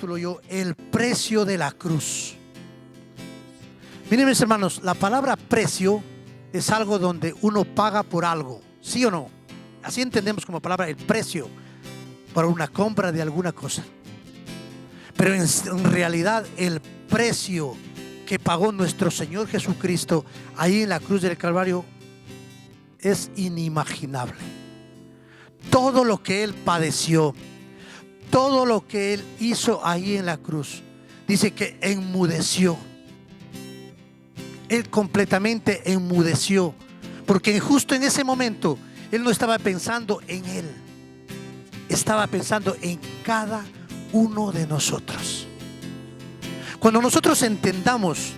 titulo yo el precio de la cruz. Miren, mis hermanos, la palabra precio es algo donde uno paga por algo, ¿sí o no? Así entendemos como palabra el precio para una compra de alguna cosa. Pero en realidad el precio que pagó nuestro Señor Jesucristo ahí en la cruz del Calvario es inimaginable. Todo lo que Él padeció, todo lo que Él hizo ahí en la cruz, dice que enmudeció. Él completamente enmudeció, porque justo en ese momento Él no estaba pensando en Él, estaba pensando en cada uno de nosotros. Cuando nosotros entendamos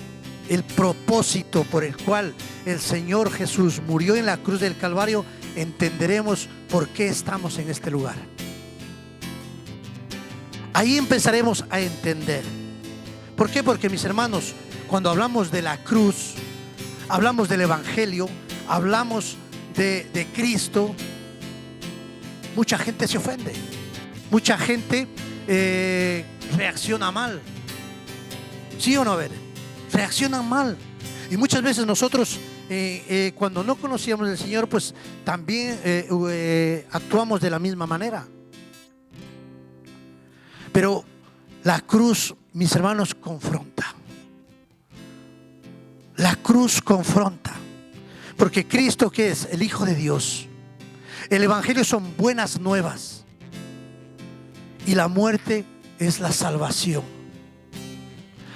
el propósito por el cual el Señor Jesús murió en la cruz del Calvario, entenderemos por qué estamos en este lugar. Ahí empezaremos a entender. ¿Por qué? Porque, mis hermanos, cuando hablamos de la cruz, hablamos del Evangelio, hablamos de Cristo, mucha gente se ofende, mucha gente reacciona mal. ¿Sí o no? A ver, reaccionan mal. Y muchas veces nosotros cuando no conocíamos al Señor, pues también actuamos de la misma manera. Pero la cruz, mis hermanos, confronta. La cruz confronta. Porque Cristo, ¿qué es? El Hijo de Dios. El Evangelio son buenas nuevas. Y la muerte es la salvación.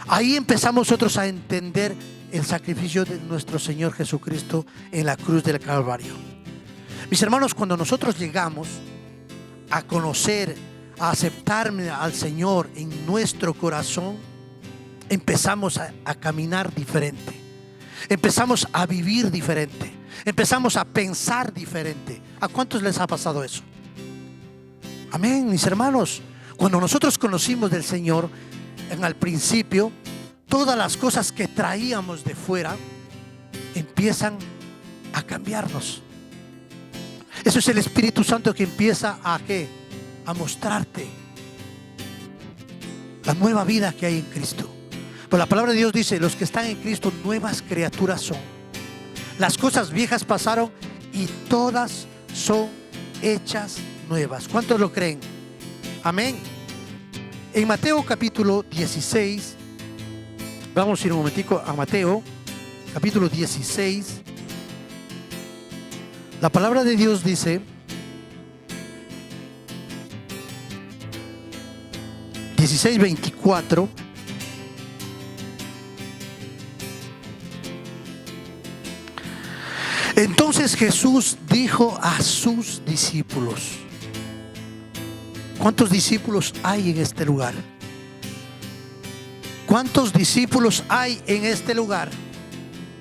Ahí empezamos nosotros a entender el sacrificio de nuestro Señor Jesucristo en la cruz del Calvario. Mis hermanos, cuando nosotros llegamos a conocer, a aceptar al Señor en nuestro corazón, empezamos a caminar diferente, empezamos a vivir diferente, empezamos a pensar diferente. ¿A cuántos les ha pasado eso? Amén, mis hermanos. Cuando nosotros conocimos del Señor, al principio, todas las cosas que traíamos de fuera empiezan a cambiarnos. Eso es el Espíritu Santo que empieza a ¿qué? A mostrarte la nueva vida que hay en Cristo. Pues la palabra de Dios dice: los que están en Cristo, nuevas criaturas son. Las cosas viejas pasaron y todas son hechas nuevas. ¿Cuántos lo creen? Amén. En Mateo capítulo 16, vamos a ir un momentico a Mateo capítulo 16. La palabra de Dios dice: 16:24. Entonces Jesús dijo a sus discípulos. ¿Cuántos discípulos hay en este lugar? ¿Cuántos discípulos hay en este lugar?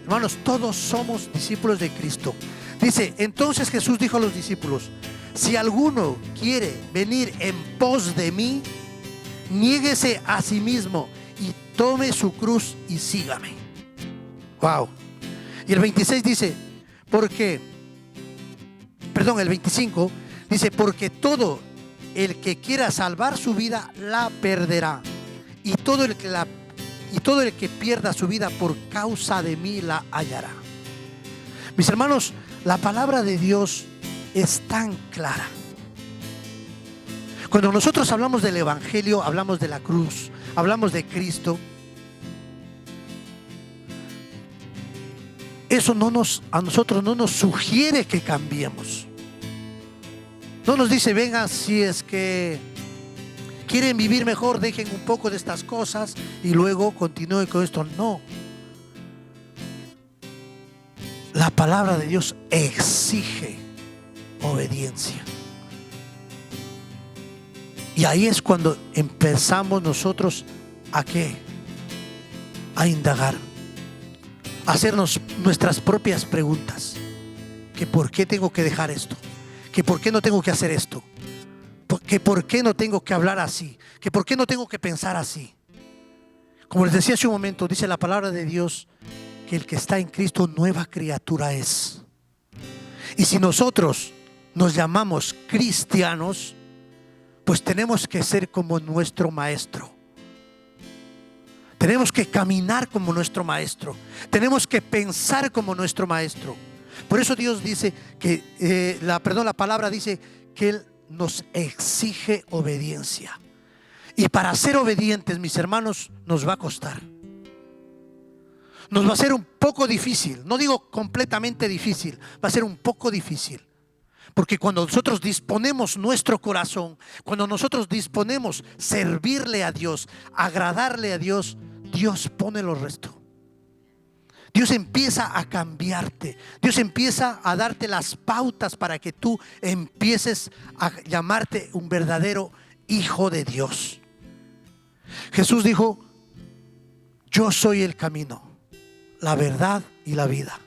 Hermanos, todos somos discípulos de Cristo. Dice: entonces Jesús dijo a los discípulos: si alguno quiere venir en pos de mí, niéguese a sí mismo y tome su cruz y sígame. Wow. Y el 26 dice: el 25 dice: porque todo el que quiera salvar su vida la perderá, y todo el que pierda su vida por causa de mí la hallará. Mis hermanos, la palabra de Dios es tan clara. Cuando nosotros hablamos del Evangelio, hablamos de la cruz, hablamos de Cristo, eso a nosotros no nos sugiere que cambiemos. No nos dice: venga, si es que quieren vivir mejor, dejen un poco de estas cosas y luego continúen con esto. No. La palabra de Dios exige obediencia. Y ahí es cuando empezamos nosotros a ¿qué? A indagar, a hacernos nuestras propias preguntas. Que por qué tengo que dejar esto, que por qué no tengo que hacer esto, que por qué no tengo que hablar así, que por qué no tengo que pensar así. Como les decía hace un momento, dice la palabra de Dios que el que está en Cristo, nueva criatura es. Y si nosotros nos llamamos cristianos, pues tenemos que ser como nuestro maestro. Tenemos que caminar como nuestro maestro. Tenemos que pensar como nuestro maestro. Por eso Dios dice que, la palabra dice que Él nos exige obediencia. Y para ser obedientes, mis hermanos, nos va a costar. Nos va a ser un poco difícil. No digo completamente difícil, va a ser un poco difícil. Porque cuando nosotros disponemos nuestro corazón, cuando nosotros disponemos servirle a Dios, agradarle a Dios, Dios pone lo resto. Dios empieza a cambiarte. Dios empieza a darte las pautas para que tú empieces a llamarte un verdadero hijo de Dios. Jesús dijo: yo soy el camino, la verdad y la vida.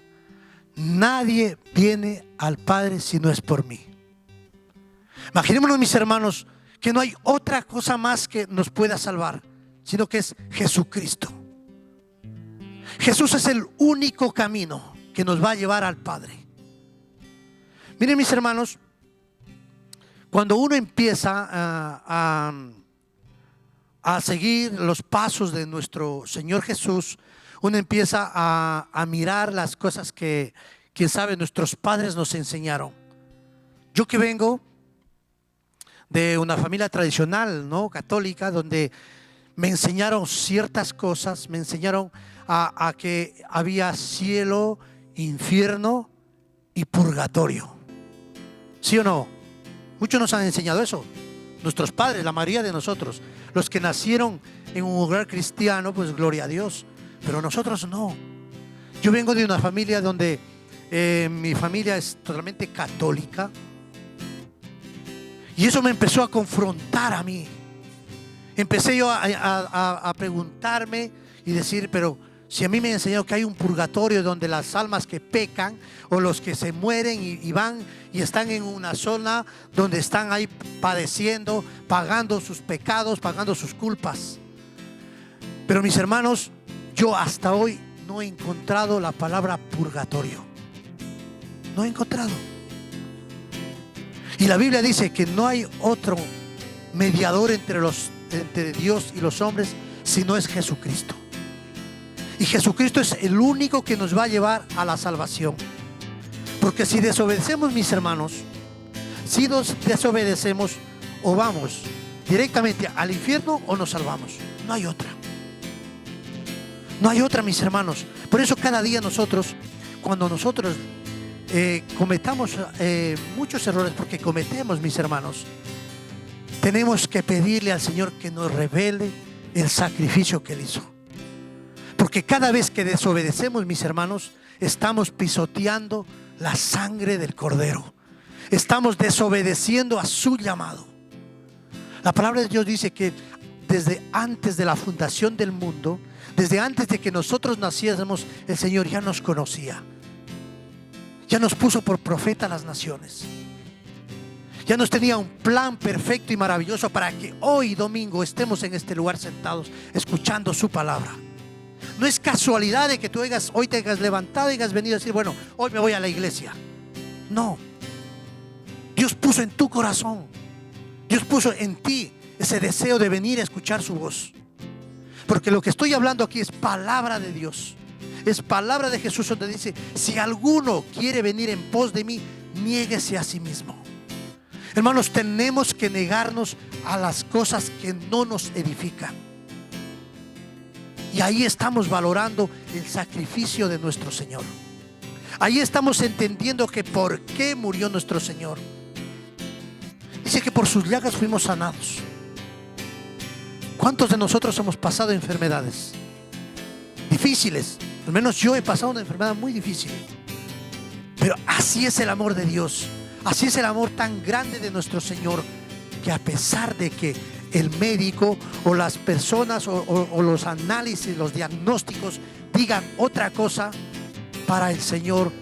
Nadie viene al Padre si no es por mí. Imaginémonos, mis hermanos, que no hay otra cosa más que nos pueda salvar, sino que es Jesucristo. Jesús es el único camino que nos va a llevar al Padre. Miren, mis hermanos, cuando uno empieza a seguir los pasos de nuestro Señor Jesús, uno empieza a mirar las cosas que, quién sabe, nuestros padres nos enseñaron. Yo que vengo de una familia tradicional, ¿no?, católica, donde me enseñaron ciertas cosas, me enseñaron a que había cielo, infierno y purgatorio. ¿Sí o no? Muchos nos han enseñado eso. Nuestros padres, la mayoría de nosotros, los que nacieron en un hogar cristiano, pues gloria a Dios. Pero nosotros no. Yo vengo de una familia donde mi familia es totalmente católica. Y eso me empezó a confrontar a mí. Empecé yo a preguntarme y decir, pero si a mí me han enseñado que hay un purgatorio donde las almas que pecan o los que se mueren y van y están en una zona donde están ahí padeciendo, pagando sus pecados, pagando sus culpas. Pero mis hermanos, yo hasta hoy no he encontrado la palabra purgatorio. No he encontrado. Y la Biblia dice que no hay otro mediador entre Dios y los hombres si no es Jesucristo. Y Jesucristo es el único que nos va a llevar a la salvación. Porque si desobedecemos, mis hermanos, si nos desobedecemos, o vamos directamente al infierno o nos salvamos. No hay otra. No hay otra, mis hermanos. Por eso cada día nosotros, cuando nosotros cometamos muchos errores, porque cometemos, mis hermanos, tenemos que pedirle al Señor que nos revele el sacrificio que Él hizo. Porque cada vez que desobedecemos, mis hermanos, estamos pisoteando la sangre del Cordero. Estamos desobedeciendo a su llamado. La palabra de Dios dice que desde antes de la fundación del mundo, desde antes de que nosotros naciésemos, el Señor ya nos conocía. Ya nos puso por profeta a las naciones. Ya nos tenía un plan perfecto y maravilloso para que hoy domingo estemos en este lugar sentados escuchando su palabra. No es casualidad de que tú hoy te hayas levantado y hayas venido a decir, bueno, hoy me voy a la iglesia. No. Dios puso en tu corazón, Dios puso en ti ese deseo de venir a escuchar su voz. Porque lo que estoy hablando aquí es palabra de Dios. Es palabra de Jesús, donde dice: si alguno quiere venir en pos de mí, niéguese a sí mismo. Hermanos, tenemos que negarnos a las cosas que no nos edifican. Y ahí estamos valorando el sacrificio de nuestro Señor. Ahí estamos entendiendo que por qué murió nuestro Señor. Dice que por sus llagas fuimos sanados. ¿Cuántos de nosotros hemos pasado enfermedades difíciles? Al menos yo he pasado una enfermedad muy difícil. Pero así es el amor de Dios. Así es el amor tan grande de nuestro Señor, que a pesar de que el médico o las personas o los análisis, los diagnósticos digan otra cosa, para el Señor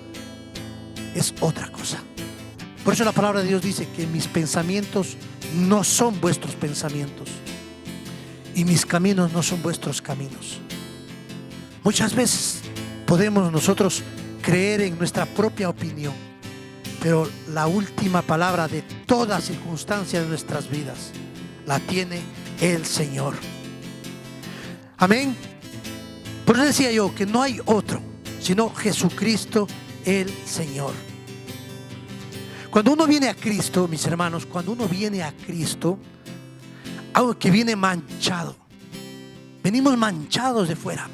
es otra cosa. Por eso la palabra de Dios dice que mis pensamientos no son vuestros pensamientos y mis caminos no son vuestros caminos. Muchas veces podemos nosotros creer en nuestra propia opinión, pero la última palabra de toda circunstancia de nuestras vidas la tiene el Señor. Amén. Por eso decía yo que no hay otro sino Jesucristo el Señor. Cuando uno viene a Cristo, mis hermanos, cuando uno viene a Cristo, algo que viene manchado, venimos manchados de fuera.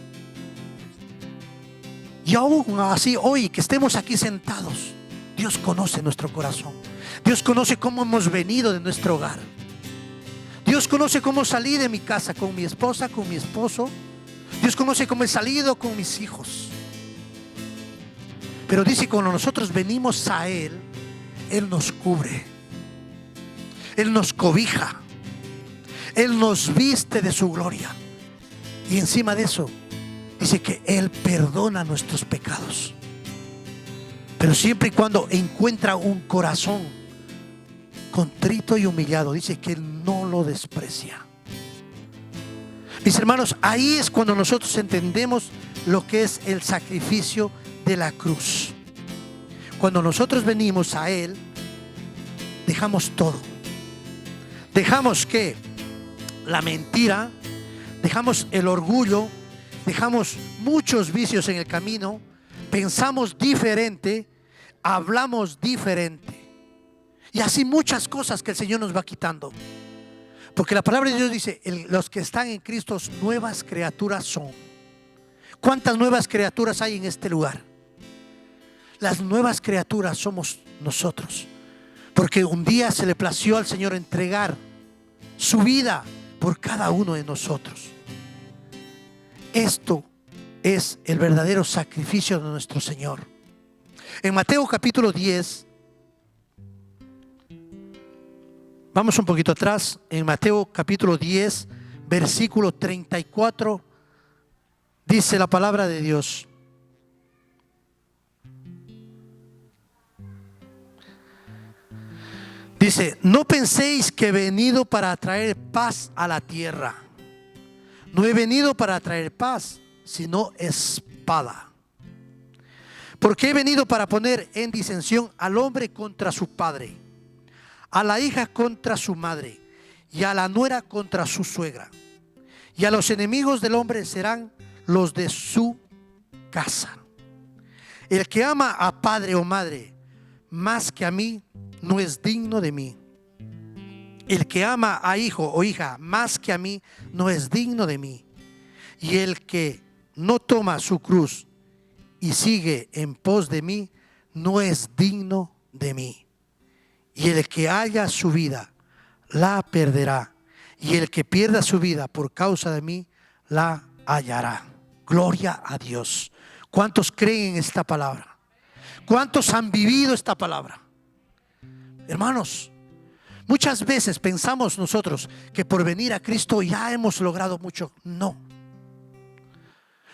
Y aún así, hoy que estemos aquí sentados, Dios conoce nuestro corazón. Dios conoce cómo hemos venido de nuestro hogar. Dios conoce cómo salí de mi casa con mi esposa, con mi esposo. Dios conoce cómo he salido con mis hijos. Pero dice, cuando nosotros venimos a Él, Él nos cubre, Él nos cobija, Él nos viste de su gloria. Y encima de eso, dice que Él perdona nuestros pecados. Pero siempre y cuando encuentra un corazón contrito y humillado, dice que Él no lo desprecia. Mis hermanos, ahí es cuando nosotros entendemos lo que es el sacrificio de la cruz. Cuando nosotros venimos a Él, dejamos todo. Dejamos que la mentira, dejamos el orgullo, dejamos muchos vicios en el camino, pensamos diferente, hablamos diferente. Y así muchas cosas que el Señor nos va quitando. Porque la palabra de Dios dice, los que están en Cristo nuevas criaturas son. ¿Cuántas nuevas criaturas hay en este lugar? Las nuevas criaturas somos nosotros. Porque un día se le plació al Señor entregar su vida por cada uno de nosotros. Esto es el verdadero sacrificio de nuestro Señor. En Mateo capítulo 10, vamos un poquito atrás, en Mateo capítulo 10, versículo 34, dice la palabra de Dios. Dice, no penséis que he venido para traer paz a la tierra. No he venido para traer paz, sino espada. Porque he venido para poner en disensión al hombre contra su padre, a la hija contra su madre, y a la nuera contra su suegra. Y a los enemigos del hombre serán los de su casa. El que ama a padre o madre más que a mí, no es digno de mí. El que ama a hijo o hija más que a mí, no es digno de mí. Y el que no toma su cruz y sigue en pos de mí, no es digno de mí. Y el que haya su vida, la perderá. Y el que pierda su vida por causa de mí, la hallará. Gloria a Dios. ¿Cuántos creen en esta palabra? ¿Cuántos han vivido esta palabra? Hermanos, muchas veces pensamos nosotros que por venir a Cristo ya hemos logrado mucho. No.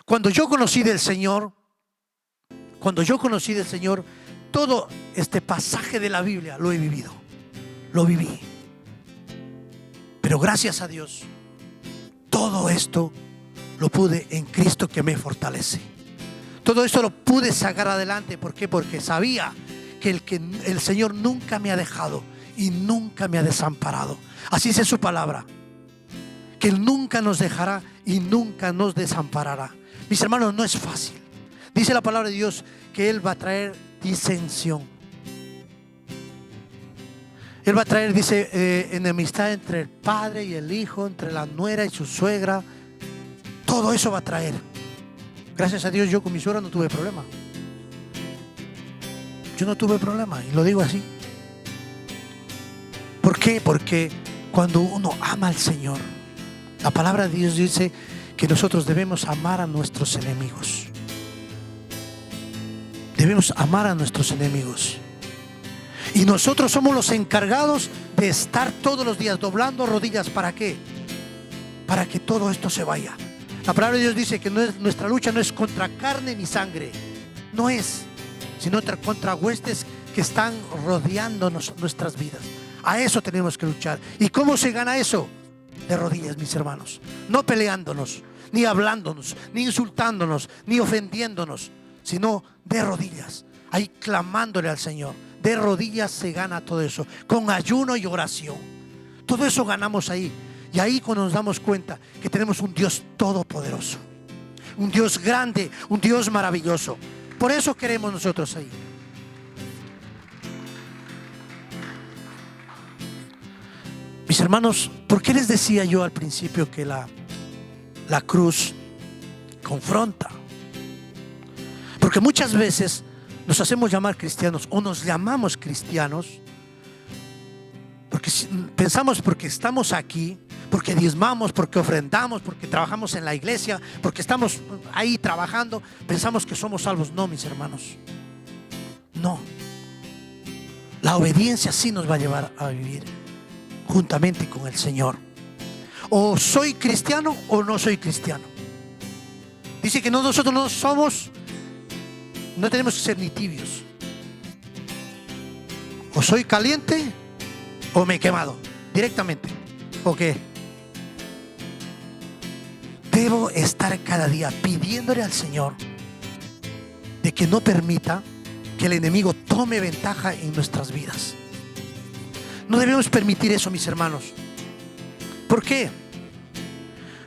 Cuando yo conocí del Señor, todo este pasaje de la Biblia lo he vivido, lo viví. Pero gracias a Dios, todo esto lo pude en Cristo que me fortalece. Todo esto lo pude sacar adelante. ¿Por qué? Porque sabía que el Señor nunca me ha dejado y nunca me ha desamparado. Así dice su palabra, que Él nunca nos dejará y nunca nos desamparará. Mis hermanos, no es fácil. Dice la palabra de Dios que Él va a traer disensión. Él va a traer, dice, enemistad entre el padre y el hijo, entre la nuera y su suegra. Todo eso va a traer. Gracias a Dios yo con mi suegra no tuve problema. Yo no tuve problema, y lo digo así. ¿Por qué? Porque cuando uno ama al Señor, la palabra de Dios dice que nosotros debemos amar a nuestros enemigos. Debemos amar a nuestros enemigos. Y nosotros somos los encargados de estar todos los días doblando rodillas. ¿Para qué? Para que todo esto se vaya. La palabra de Dios dice que nuestra lucha no es contra carne ni sangre. No es, sino contra huestes que están rodeándonos nuestras vidas. A eso tenemos que luchar. ¿Y cómo se gana eso? De rodillas, mis hermanos. No peleándonos, ni hablándonos, ni insultándonos, ni ofendiéndonos, sino de rodillas, ahí clamándole al Señor. De rodillas se gana todo eso, con ayuno y oración. Todo eso ganamos ahí. Y ahí cuando nos damos cuenta que tenemos un Dios todopoderoso, un Dios grande, un Dios maravilloso. Por eso queremos nosotros ahí. Mis hermanos, ¿por qué les decía yo al principio que la cruz confronta? Porque muchas veces nos hacemos llamar cristianos o nos llamamos cristianos porque pensamos, porque estamos aquí, porque diezmamos, porque ofrendamos, porque trabajamos en la iglesia, porque estamos ahí trabajando, pensamos que somos salvos. No, mis hermanos, no. La obediencia sí nos va a llevar a vivir juntamente con el Señor. O soy cristiano o no soy cristiano. Dice que nosotros no tenemos que ser ni tibios. O soy caliente o me he quemado directamente. ¿O qué? Debo estar cada día pidiéndole al Señor de que no permita que el enemigo tome ventaja en nuestras vidas. No debemos permitir eso, mis hermanos. ¿Por qué?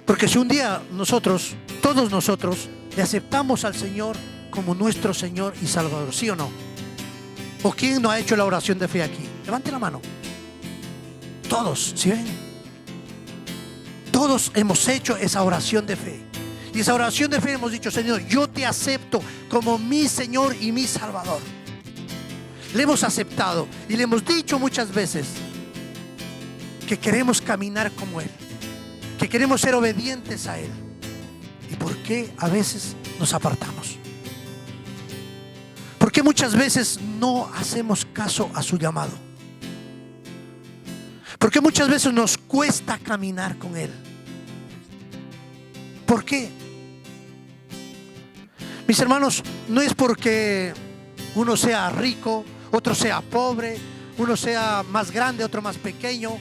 Porque si un día todos nosotros, le aceptamos al Señor como nuestro Señor y Salvador, ¿sí o no? ¿O quién no ha hecho la oración de fe aquí? Levante la mano. Todos, ¿sí ven? Todos hemos hecho esa oración de fe. Y esa oración de fe hemos dicho: Señor, yo te acepto como mi Señor y mi Salvador. Le hemos aceptado y le hemos dicho muchas veces que queremos caminar como Él, que queremos ser obedientes a Él. ¿Y por qué a veces nos apartamos? ¿Por qué muchas veces no hacemos caso a su llamado? ¿Por qué muchas veces nos cuesta caminar con Él? ¿Por qué? Mis hermanos, no es porque uno sea rico, otro sea pobre, uno sea más grande, otro más pequeño.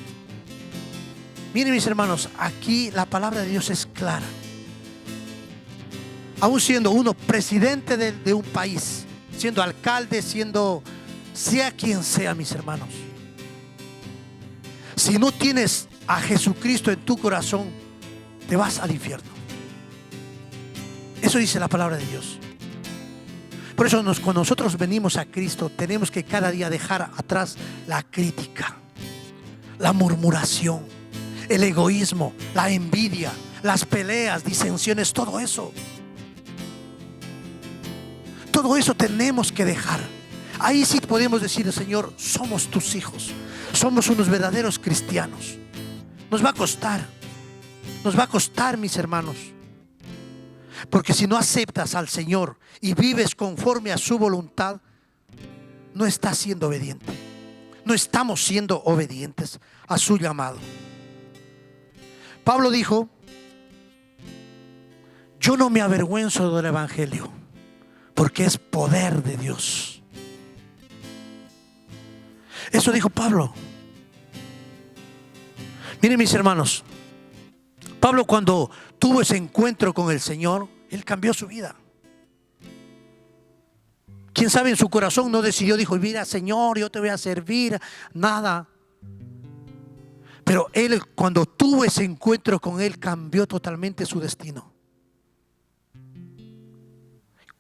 Miren, mis hermanos, aquí la palabra de Dios es clara. Aún siendo uno presidente de un país, siendo alcalde, sea quien sea, mis hermanos, si no tienes a Jesucristo en tu corazón, te vas al infierno. Eso dice la palabra de Dios. Por eso cuando nosotros venimos a Cristo, tenemos que cada día dejar atrás la crítica, la murmuración, el egoísmo, la envidia, las peleas, disensiones, todo eso. Todo eso tenemos que dejar. Ahí sí podemos decir: Señor, somos tus hijos, somos unos verdaderos cristianos. Nos va a costar, mis hermanos. Porque si no aceptas al Señor y vives conforme a su voluntad, no estás siendo obediente. No estamos siendo obedientes a su llamado. Pablo dijo: yo no me avergüenzo del evangelio, porque es poder de Dios. Eso dijo Pablo. Miren, mis hermanos, Pablo, cuando tuvo ese encuentro con el Señor, él cambió su vida. Quién sabe, en su corazón no decidió, dijo: mira, Señor, yo te voy a servir, nada. Pero él, cuando tuvo ese encuentro con Él, cambió totalmente su destino.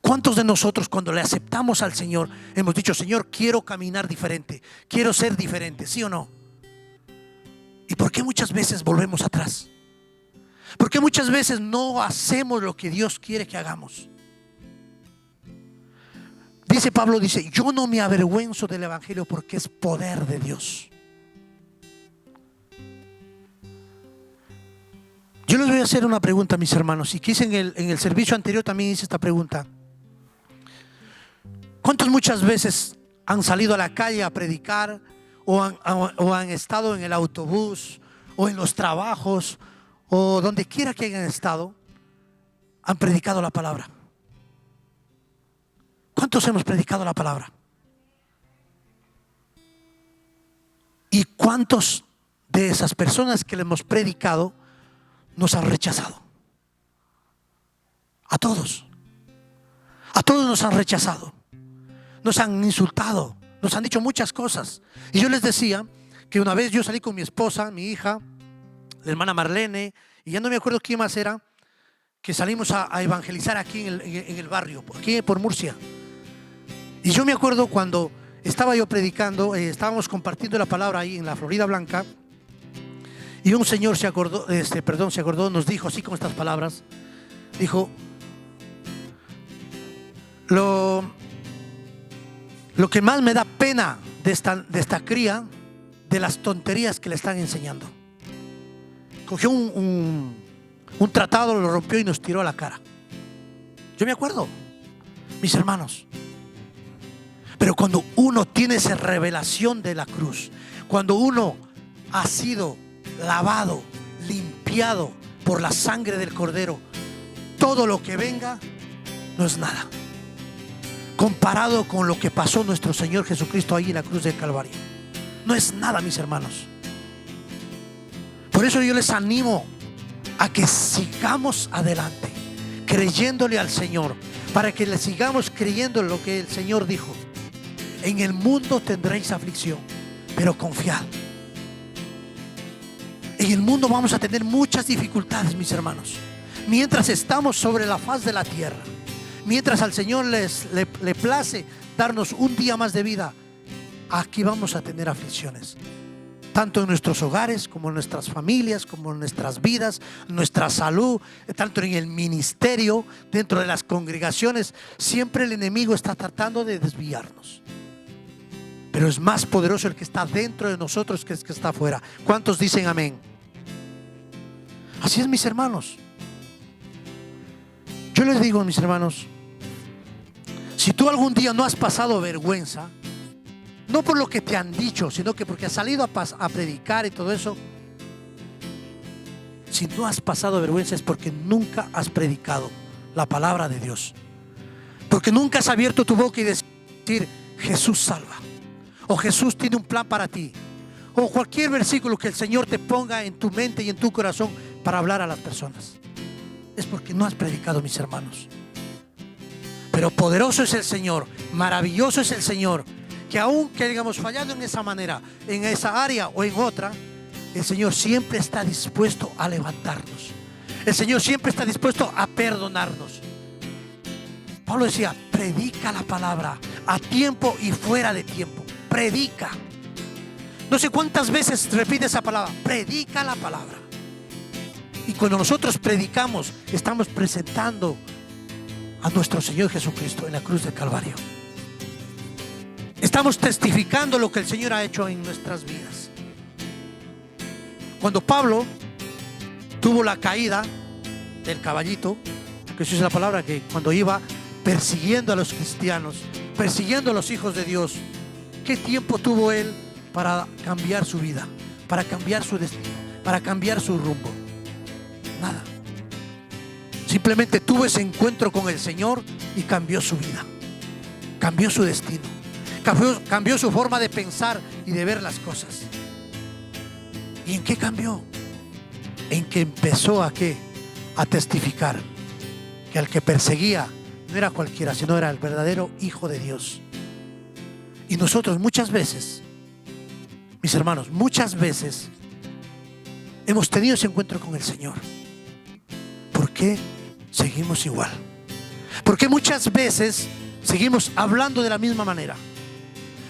¿Cuántos de nosotros, cuando le aceptamos al Señor, hemos dicho: Señor, quiero caminar diferente, quiero ser diferente? ¿Sí o no? ¿Y por qué muchas veces volvemos atrás? ¿Por qué muchas veces no hacemos lo que Dios quiere que hagamos? Dice Pablo, dice: yo no me avergüenzo del evangelio, porque es poder de Dios. Yo les voy a hacer una pregunta, mis hermanos, y que hice en el servicio anterior también hice esta pregunta. ¿Cuántos muchas veces han salido a la calle a predicar, o han estado en el autobús, o en los trabajos, o donde quiera que hayan estado, han predicado la palabra? ¿Cuántos hemos predicado la palabra? ¿Y cuántos de esas personas que le hemos predicado nos han rechazado? A todos. A todos nos han rechazado. Nos han insultado. Nos han dicho muchas cosas. Y yo les decía que una vez yo salí con mi esposa, mi hija, la hermana Marlene, y ya no me acuerdo quién más era. que salimos a evangelizar aquí en el barrio, aquí por Murcia. Y yo me acuerdo cuando estaba yo predicando, estábamos compartiendo la palabra ahí en la Florida Blanca, y un señor se acordó, nos dijo así con estas palabras, dijo: lo que más me da pena de esta cría, de las tonterías que le están enseñando. Cogió un tratado, lo rompió y nos tiró a la cara. Yo me acuerdo, mis hermanos. Pero cuando uno tiene esa revelación de la cruz, cuando uno ha sido lavado, limpiado por la sangre del Cordero, todo lo que venga no es nada comparado con lo que pasó nuestro Señor Jesucristo ahí en la cruz del Calvario. No es nada, mis hermanos. Por eso yo les animo a que sigamos adelante, creyéndole al Señor, para que le sigamos creyendo en lo que el Señor dijo: en el mundo tendréis aflicción, pero confiad. En el mundo vamos a tener muchas dificultades, mis hermanos, mientras estamos sobre la faz de la tierra. Mientras al Señor le place darnos un día más de vida, aquí vamos a tener aflicciones, tanto en nuestros hogares, como en nuestras familias, como en nuestras vidas, nuestra salud, tanto en el ministerio, dentro de las congregaciones. Siempre el enemigo está tratando de desviarnos, pero es más poderoso el que está dentro de nosotros que el que está afuera. ¿Cuántos dicen amén? Así es, mis hermanos. Yo les digo, mis hermanos, si tú algún día no has pasado vergüenza, no por lo que te han dicho, sino que porque has salido a predicar y todo eso, si no has pasado vergüenza es porque nunca has predicado la palabra de Dios, porque nunca has abierto tu boca y decir: Jesús salva, o Jesús tiene un plan para ti, o cualquier versículo que el Señor te ponga en tu mente y en tu corazón para hablar a las personas. Es porque no has predicado, mis hermanos. Pero poderoso es el Señor, maravilloso es el Señor, que aun que hayamos fallado en esa manera, en esa área o en otra, el Señor siempre está dispuesto a levantarnos. El Señor siempre está dispuesto a perdonarnos. Pablo decía: predica la palabra a tiempo y fuera de tiempo. Predica. No sé cuántas veces repite esa palabra: predica la palabra. Y cuando nosotros predicamos, estamos presentando a nuestro Señor Jesucristo en la cruz del Calvario. Estamos testificando lo que el Señor ha hecho en nuestras vidas. Cuando Pablo tuvo la caída del caballito, que esa es la palabra, que cuando iba persiguiendo a los cristianos, persiguiendo a los hijos de Dios, ¿qué tiempo tuvo él para cambiar su vida, para cambiar su destino, para cambiar su rumbo? Nada. Simplemente tuvo ese encuentro con el Señor y cambió su vida, cambió su destino, cambió su forma de pensar y de ver las cosas. ¿Y en qué cambió? En que empezó a testificar que al que perseguía no era cualquiera, sino era el verdadero Hijo de Dios. Y nosotros muchas veces, mis hermanos, muchas veces hemos tenido ese encuentro con el Señor. ¿Por qué seguimos igual? ¿Por qué muchas veces seguimos hablando de la misma manera?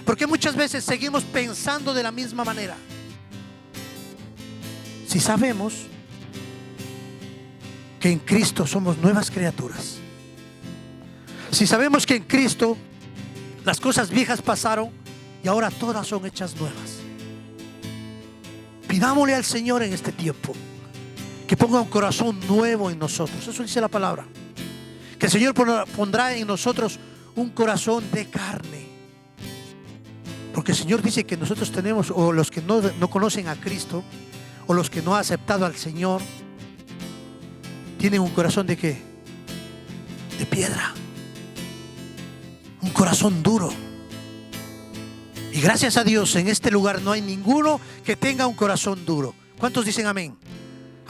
¿Por qué muchas veces seguimos pensando de la misma manera? Si sabemos que en Cristo somos nuevas criaturas, si sabemos que en Cristo las cosas viejas pasaron y ahora todas son hechas nuevas, pidámosle al Señor en este tiempo que ponga un corazón nuevo en nosotros. Eso dice la palabra, que el Señor pondrá en nosotros un corazón de carne, porque el Señor dice que nosotros tenemos, o los que no conocen a Cristo, o los que no han aceptado al Señor, tienen un corazón ¿de qué? De piedra, un corazón duro. Y gracias a Dios en este lugar no hay ninguno que tenga un corazón duro. ¿Cuántos dicen amén?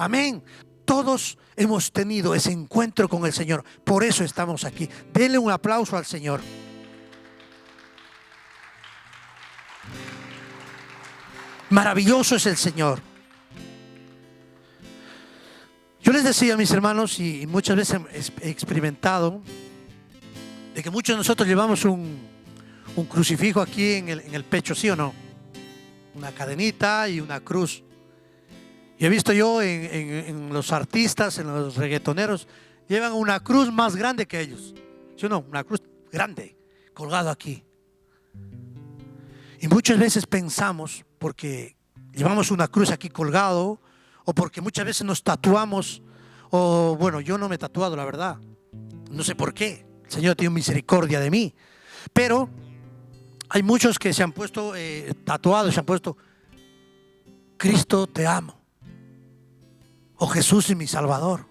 Amén. Todos hemos tenido ese encuentro con el Señor, por eso estamos aquí. Denle un aplauso al Señor. Maravilloso es el Señor. Yo les decía, mis hermanos, y muchas veces he experimentado, de que muchos de nosotros llevamos un crucifijo aquí en el pecho, ¿sí o no? Una cadenita y una cruz. Y he visto yo en los artistas, en los reggaetoneros, llevan una cruz más grande que ellos, ¿sí o no? Una cruz grande, colgado aquí. Y muchas veces pensamos, porque llevamos una cruz aquí colgado, o porque muchas veces nos tatuamos, o bueno, yo no me he tatuado, la verdad. No sé por qué. El Señor tiene misericordia de mí. Pero hay muchos que se han puesto tatuados, se han puesto Cristo te amo, o Jesús es mi Salvador.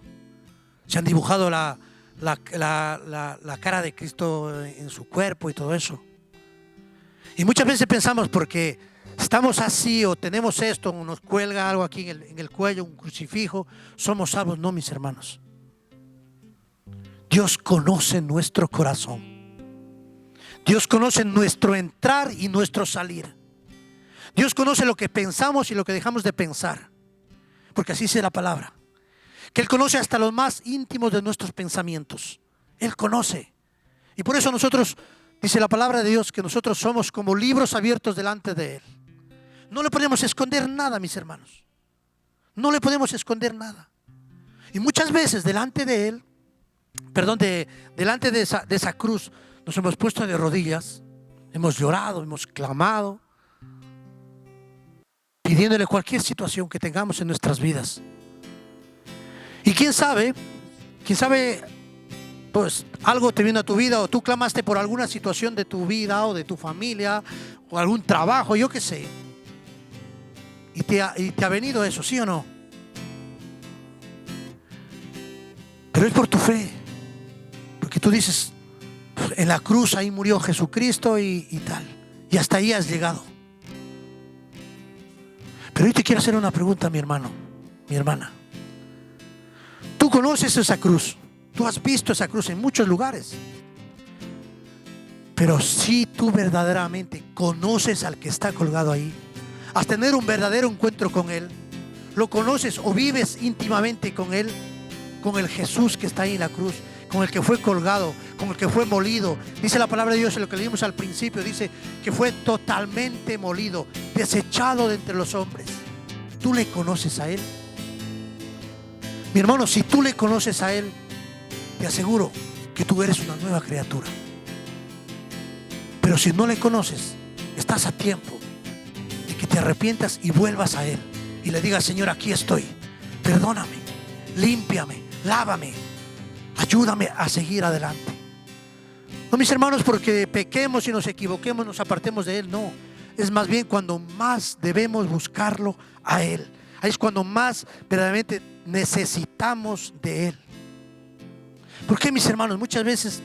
Se han dibujado la cara de Cristo en su cuerpo y todo eso. Y muchas veces pensamos, porque estamos así o tenemos esto, o nos cuelga algo aquí en el cuello, un crucifijo, somos salvos. No, mis hermanos. Dios conoce nuestro corazón. Dios conoce nuestro entrar y nuestro salir. Dios conoce lo que pensamos y lo que dejamos de pensar. Porque así dice la palabra, que Él conoce hasta los más íntimos de nuestros pensamientos. Él conoce. Y por eso nosotros, dice la palabra de Dios, que nosotros somos como libros abiertos delante de Él. No le podemos esconder nada, mis hermanos. No le podemos esconder nada. Y muchas veces delante de Él, delante de esa cruz, nos hemos puesto de rodillas, hemos llorado, hemos clamado, pidiéndole cualquier situación que tengamos en nuestras vidas. Y quién sabe, pues algo te vino a tu vida, o tú clamaste por alguna situación de tu vida o de tu familia, o algún trabajo, yo qué sé. Y te ha venido eso, ¿sí o no? Pero es por tu fe. Porque tú dices, en la cruz ahí murió Jesucristo y tal. Y hasta ahí has llegado. Pero hoy te quiero hacer una pregunta, mi hermano, mi hermana. Tú conoces esa cruz. Tú has visto esa cruz en muchos lugares. Pero si tú verdaderamente conoces al que está colgado ahí, has tener un verdadero encuentro con Él, lo conoces o vives íntimamente con Él, con el Jesús que está ahí en la cruz, con el que fue colgado, con el que fue molido. Dice la palabra de Dios en lo que leímos al principio, dice que fue totalmente molido, desechado de entre los hombres. ¿Tú le conoces a Él? Mi hermano, si tú le conoces a Él, te aseguro que tú eres una nueva criatura. Pero si no le conoces, estás a tiempo de que te arrepientas y vuelvas a Él y le digas: Señor, aquí estoy, perdóname, límpiame, lávame, ayúdame a seguir adelante. No, mis hermanos, porque pequemos y nos equivoquemos, nos apartemos de Él, no. Es más bien cuando más debemos buscarlo a Él. Ahí es cuando más verdaderamente necesitamos de Él. ¿Por qué, mis hermanos? Muchas veces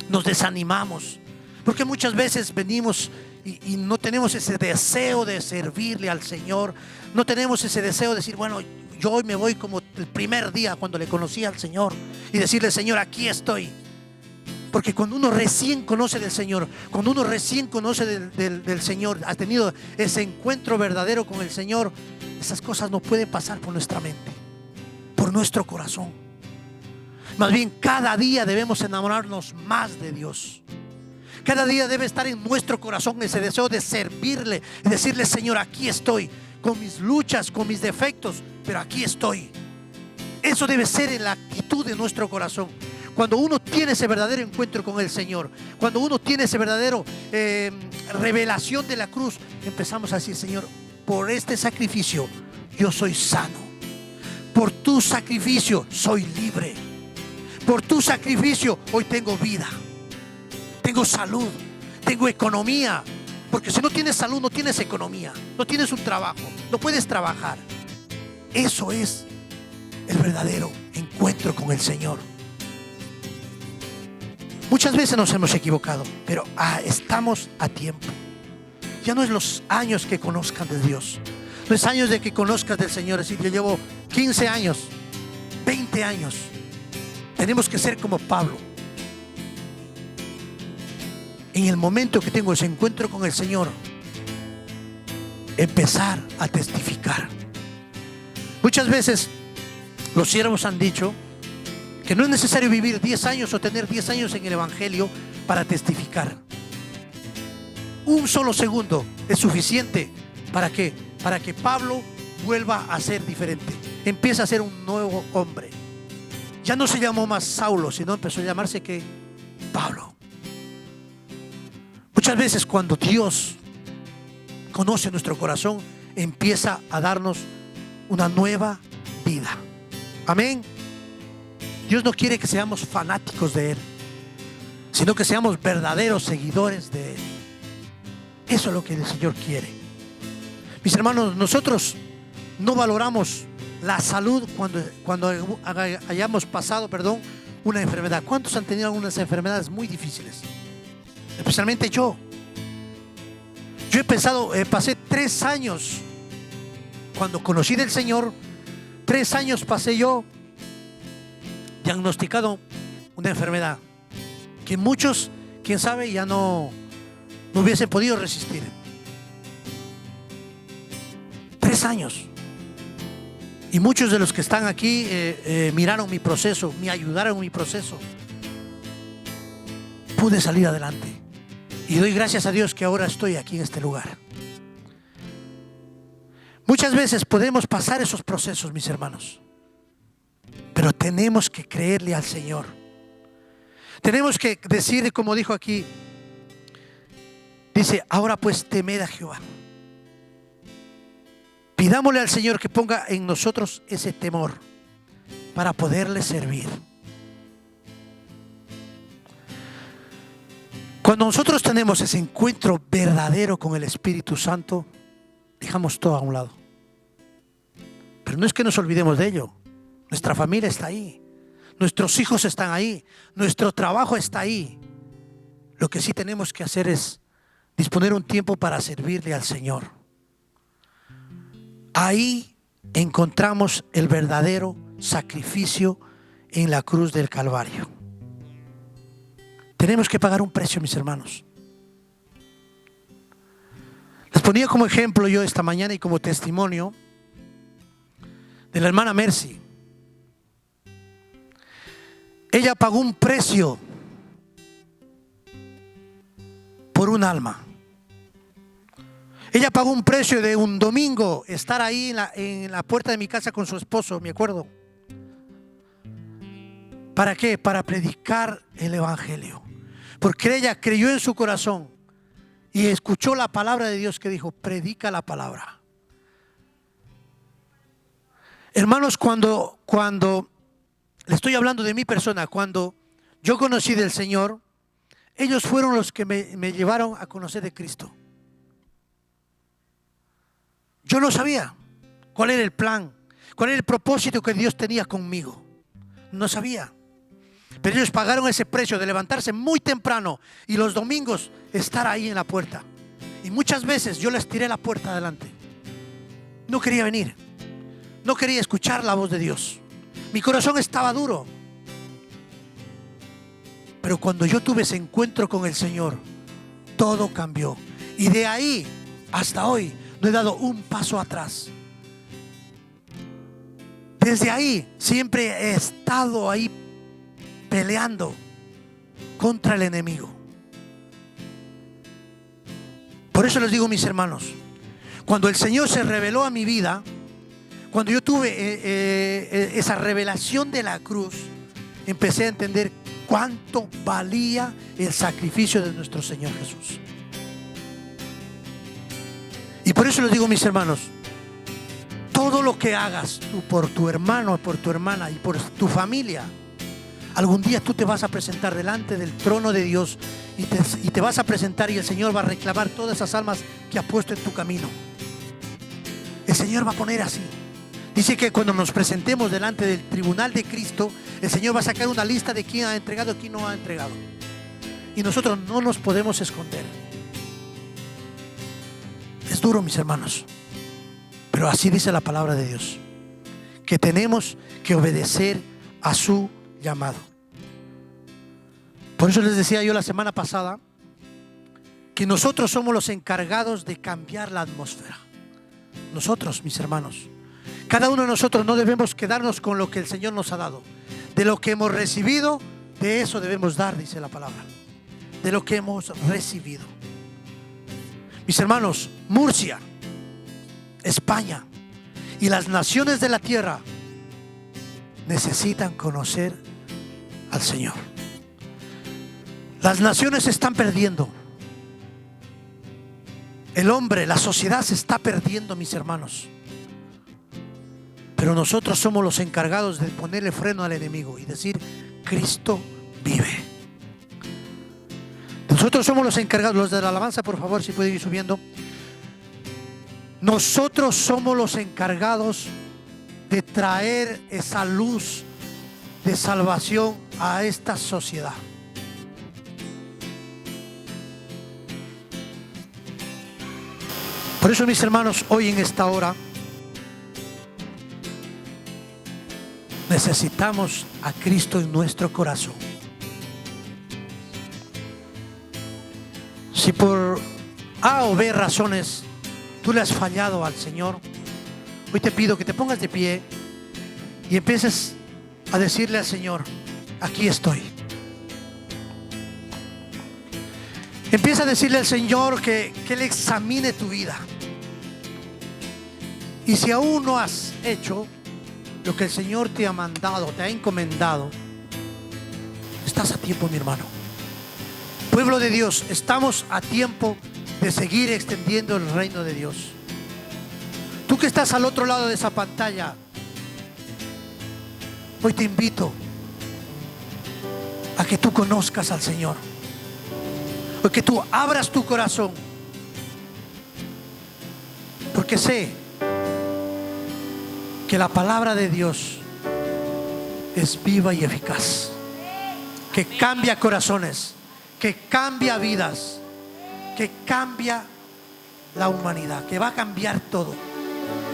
nos desanimamos. Porque muchas veces venimos y no tenemos ese deseo de servirle al Señor. No tenemos ese deseo de decir: bueno, yo hoy me voy como el primer día cuando le conocí al Señor, y decirle: Señor, aquí estoy. Porque cuando uno recién conoce del Señor, cuando uno recién conoce del Señor, ha tenido ese encuentro verdadero con el Señor, esas cosas no pueden pasar por nuestra mente, por nuestro corazón. Más bien, cada día debemos enamorarnos más de Dios. Cada día debe estar en nuestro corazón ese deseo de servirle y decirle: Señor, aquí estoy, con mis luchas, con mis defectos, pero aquí estoy. Eso debe ser en la actitud de nuestro corazón. Cuando uno tiene ese verdadero encuentro con el Señor, cuando uno tiene ese verdadero revelación de la cruz, empezamos a decir: Señor, por este sacrificio yo soy sano. Por tu sacrificio soy libre. Por tu sacrificio hoy tengo vida, tengo salud, tengo economía. Porque si no tienes salud, no tienes economía, no tienes un trabajo, no puedes trabajar. Eso es el verdadero encuentro con el Señor. Muchas veces nos hemos equivocado, pero estamos a tiempo. Ya no es los años que conozcan de Dios, no es años de que conozcas del Señor. Es decir, yo llevo 15 años, 20 años. Tenemos que ser como Pablo. En el momento que tengo ese encuentro con el Señor, empezar a testificar. Muchas veces Los siervos han dicho que no es necesario vivir 10 años o tener 10 años en el Evangelio para testificar. Un solo segundo es suficiente para que Pablo vuelva a ser diferente. Empieza a ser un nuevo hombre. Ya no se llamó más Saulo, sino empezó a llamarse ¿qué? Pablo. Muchas veces cuando Dios conoce nuestro corazón, empieza a darnos una nueva vida. Amén. Dios no quiere que seamos fanáticos de Él, sino que seamos verdaderos seguidores de Él. Eso es lo que el Señor quiere. Mis hermanos, nosotros no valoramos la salud cuando hayamos pasado, una enfermedad. ¿Cuántos han tenido algunas enfermedades muy difíciles? Especialmente yo. Yo pasé 3 años, cuando conocí del Señor, 3 años pasé yo diagnosticado una enfermedad que muchos, quién sabe, ya no hubiesen podido resistir. 3 años. Y muchos de los que están aquí miraron mi proceso, me ayudaron en mi proceso. Pude salir adelante. Y doy gracias a Dios que ahora estoy aquí en este lugar. Muchas veces podemos pasar esos procesos, mis hermanos, pero tenemos que creerle al Señor. Tenemos que decir, como dijo aquí, dice, ahora pues temed a Jehová. Pidámosle al Señor que ponga en nosotros ese temor para poderle servir. Cuando nosotros tenemos ese encuentro verdadero con el Espíritu Santo, dejamos todo a un lado. Pero no es que nos olvidemos de ello. Nuestra familia está ahí, nuestros hijos están ahí, nuestro trabajo está ahí. Lo que sí tenemos que hacer es disponer un tiempo para servirle al Señor. Ahí encontramos el verdadero sacrificio en la cruz del Calvario. Tenemos que pagar un precio, mis hermanos. Les ponía como ejemplo yo esta mañana y como testimonio de la hermana Mercy. Ella pagó un precio por un alma. Ella pagó un precio de un domingo estar ahí en la puerta de mi casa con su esposo, me acuerdo. ¿Para qué? Para predicar el Evangelio. Porque ella creyó en su corazón y escuchó la palabra de Dios que dijo, predica la palabra. Hermanos, cuando le estoy hablando de mi persona, cuando yo conocí del Señor, ellos fueron los que me llevaron a conocer de Cristo. Yo no sabía cuál era el plan, cuál era el propósito que Dios tenía conmigo. No sabía. Pero ellos pagaron ese precio de levantarse muy temprano y los domingos estar ahí en la puerta. Y muchas veces yo les tiré la puerta adelante. No quería venir. No quería escuchar la voz de Dios. Mi corazón estaba duro. Pero cuando yo tuve ese encuentro con el Señor, todo cambió. Y de ahí hasta hoy no he dado un paso atrás. Desde ahí siempre he estado ahí peleando contra el enemigo. Por eso les digo, mis hermanos, cuando el Señor se reveló a mi vida, cuando yo tuve esa revelación de la cruz, empecé a entender cuánto valía el sacrificio de nuestro Señor Jesús. Y por eso les digo, mis hermanos, todo lo que hagas tú por tu hermano, por tu hermana y por tu familia, algún día tú te vas a presentar delante del trono de Dios y te vas a presentar y el Señor va a reclamar todas esas almas que ha puesto en tu camino. El Señor va a poner así. Dice que cuando nos presentemos delante del tribunal de Cristo, el Señor va a sacar una lista de quién ha entregado y quién no ha entregado. Y nosotros no nos podemos esconder. Es duro, mis hermanos, pero así dice la palabra de Dios, que tenemos que obedecer a su llamado. Por eso les decía yo la semana pasada que nosotros somos los encargados de cambiar la atmósfera. Nosotros, mis hermanos, Cada uno de nosotros no debemos quedarnos con lo que el Señor nos ha dado. De lo que hemos recibido, de eso debemos dar, dice la palabra. De lo que hemos recibido. Mis hermanos, Murcia, España y las naciones de la tierra necesitan conocer al Señor. Las naciones se están perdiendo. El hombre, la sociedad se está perdiendo, mis hermanos. Pero nosotros somos los encargados de ponerle freno al enemigo y decir: Cristo vive. Nosotros somos los encargados. Los de la alabanza, por favor, si pueden ir subiendo. Nosotros somos los encargados de traer esa luz de salvación a esta sociedad. Por eso, mis hermanos, hoy en esta hora necesitamos a Cristo en nuestro corazón. Si por A o B razones tú le has fallado al Señor, hoy te pido que te pongas de pie y empieces a decirle al Señor: aquí estoy. Empieza a decirle al Señor que Él examine tu vida. Y si aún no has hecho lo que el Señor te ha mandado, te ha encomendado, estás a tiempo, mi hermano. Pueblo de Dios, estamos a tiempo de seguir extendiendo el reino de Dios. Tú que estás al otro lado de esa pantalla, hoy te invito a que tú conozcas al Señor, o que tú abras tu corazón, porque sé que la palabra de Dios es viva y eficaz, que cambia corazones, que cambia vidas, que cambia la humanidad, que va a cambiar todo,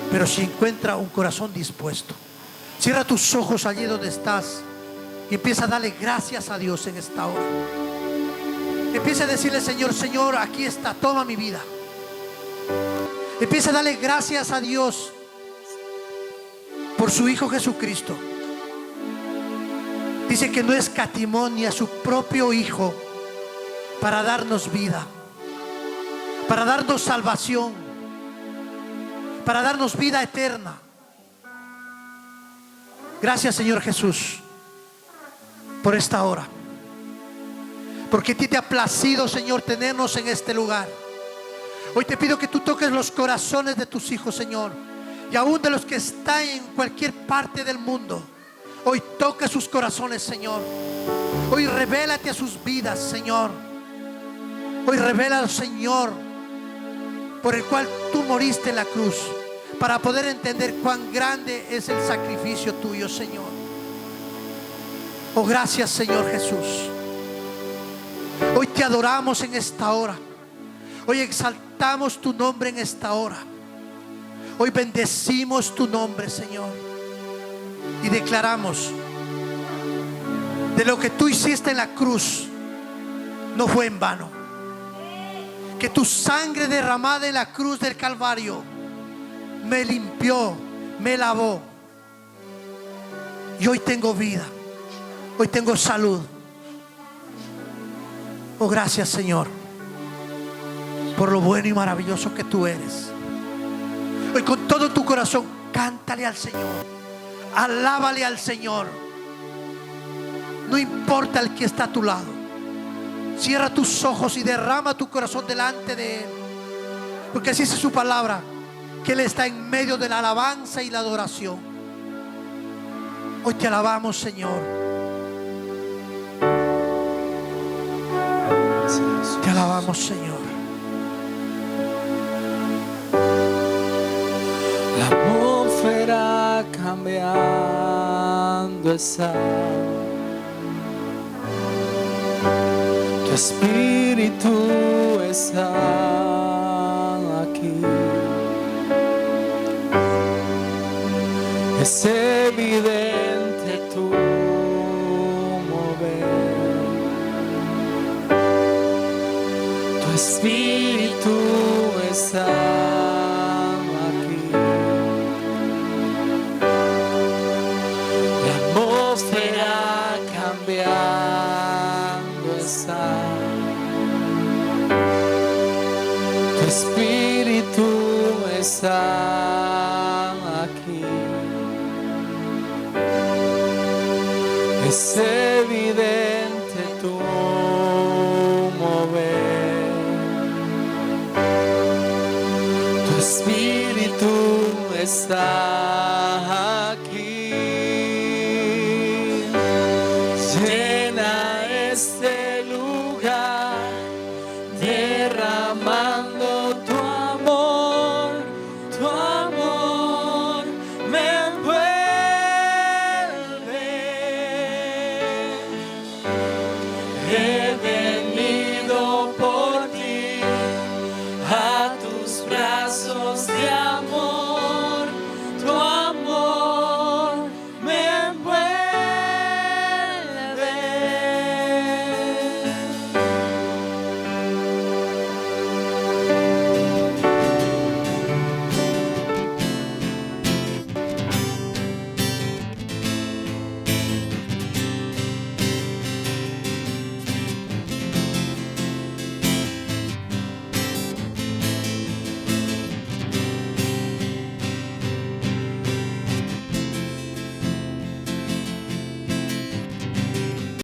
pero si encuentra un corazón dispuesto. Cierra tus ojos allí donde estás y empieza a darle gracias a Dios en esta hora. Empieza a decirle: Señor, Señor, aquí está, toma mi vida. Empieza a darle gracias a Dios por su Hijo Jesucristo. Dice que no escatimó ni a su propio Hijo para darnos vida, para darnos salvación, para darnos vida eterna. Gracias, Señor Jesús, por esta hora, porque a ti te ha placido, Señor, tenernos en este lugar. Hoy te pido que tú toques los corazones de tus hijos, Señor, y aún de los que están en cualquier parte del mundo. Hoy toca sus corazones, Señor. Hoy revélate a sus vidas, Señor. Hoy revélalo, Señor, por el cual tú moriste en la cruz, para poder entender cuán grande es el sacrificio tuyo, Señor. Oh, gracias, Señor Jesús. Hoy te adoramos en esta hora. Hoy exaltamos tu nombre en esta hora. Hoy bendecimos tu nombre, Señor, y declaramos: de lo que tú hiciste en la cruz no fue en vano. Que tu sangre derramada en la cruz del Calvario me limpió, me lavó, y hoy tengo vida, hoy tengo salud. Oh, gracias, Señor, por lo bueno y maravilloso que tú eres. Hoy con todo tu corazón cántale al Señor, alábale al Señor. No importa el que está a tu lado. Cierra tus ojos y derrama tu corazón delante de Él, porque así es su palabra, que Él está en medio de la alabanza y la adoración. Hoy te alabamos, Señor. Te alabamos, Señor. La atmósfera cambiando está. Tu espíritu está aquí. Es evidente tu mover. Tu espíritu está aquí. está aquí. Es evidente tu mover. Tu espíritu está aquí.